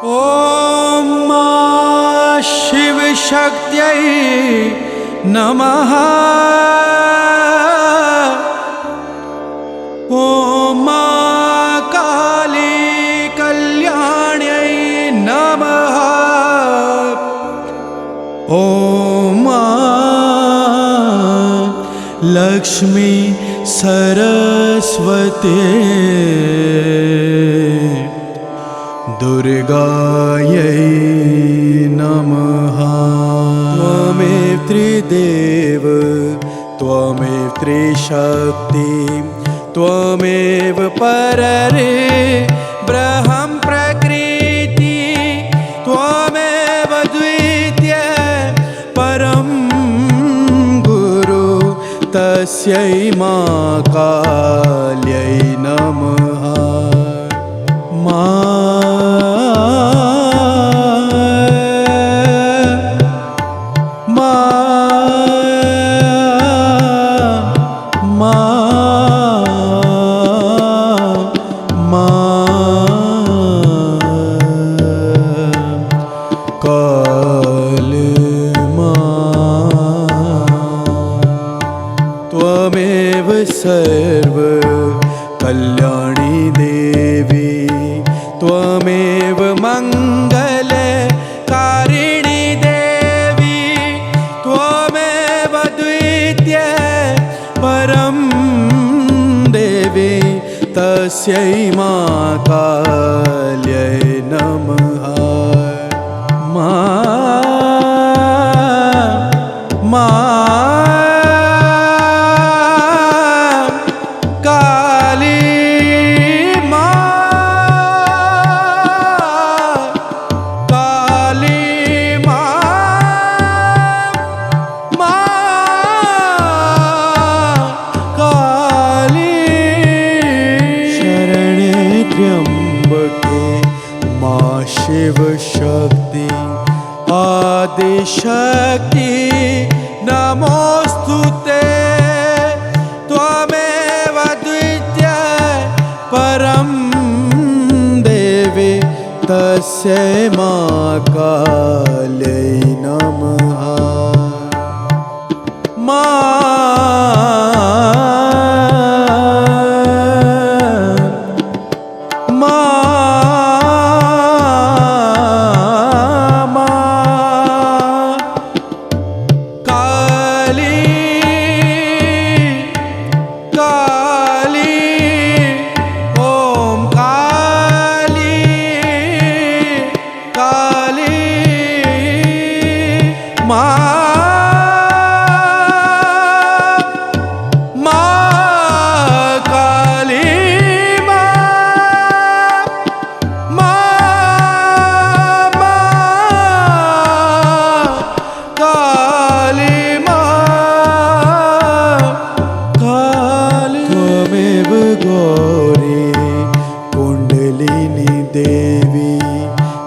ॐ शिवशक्त्यै नमः। ॐ काली कल्याण्यै नमः। ॐ लक्ष्मी सरस्वती दुर्गायै नमः। त्वमेव त्रिदेव त्वमेव त्रिशक्ति त्वमेव पररे ब्रह्म प्रकृति त्वमेव द्वितीय परं गुरु तस्यै मा काल्यै नमः। त्वमेव सर्व कल्याणी देवी त्वमेव मंगलकारिणी देवी त्वमेव द्वितीय परं देवी तस्यै मा काल्यै नमः। शिव शक्ति आदिशक्ति नमोस्तुते त्वमेव द्वितीय परं देवी तस्यै मा काल्यै नमः।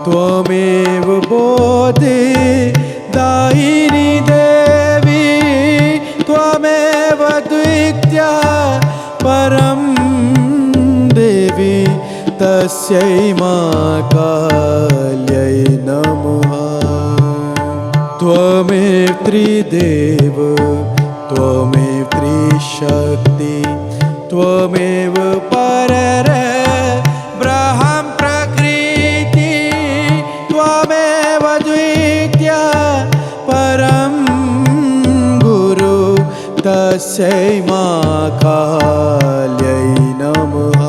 त्वमेव बोधिदायिनी देवी त्वमेव द्वितीय परं देवी तस्यै मा काल्यै नमः। त्वमेव त्रिदेव त्वमेव त्रिशक्ति त्वमेव पररे ब्रह्म प्रकृति त्वमेव द्वितीय परं गुरु तस्यै मा काल्यै नमः।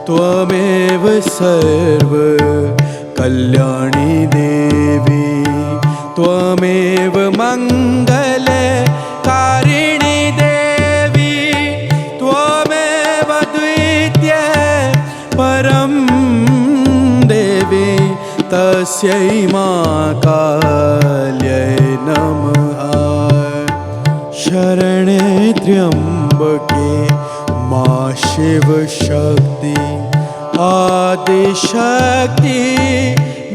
त्वमेव सर्व कल्याणी देवी त्वमेव मंगलकारिणी देवी त्वमेव द्वितीय परं देवी तस्यै मा काल्यै नमः। शरणे त्र्यंबके मा शिव शक्ति आदिशक्ति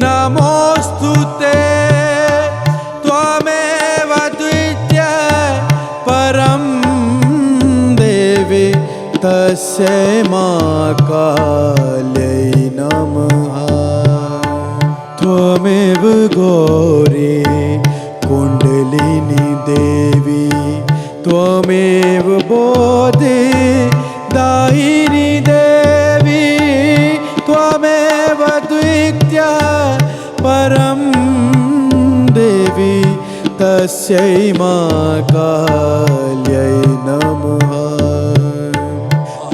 नमोस्तुते त्वमेव द्वितीय परं देवी तस्यै मा काल्यै नमः। त्वमेव गौरी कुण्डलिनी देवी त्वमेव बोधि दायिनी देवी त्वमेव द्वितीया परं देवी तस्यै महाकाल्यै नमः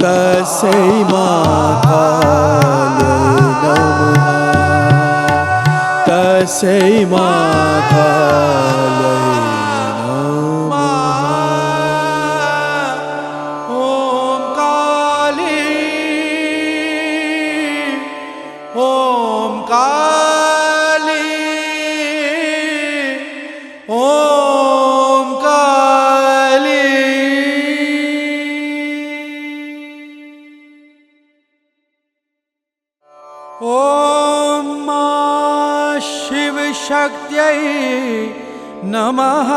तस्यै महाकाल्यै नमः तस्यै महाकाल्यै नमः। ॐ काली ॐ काली ॐ काली। ॐ शिवशक्त्यै नमः।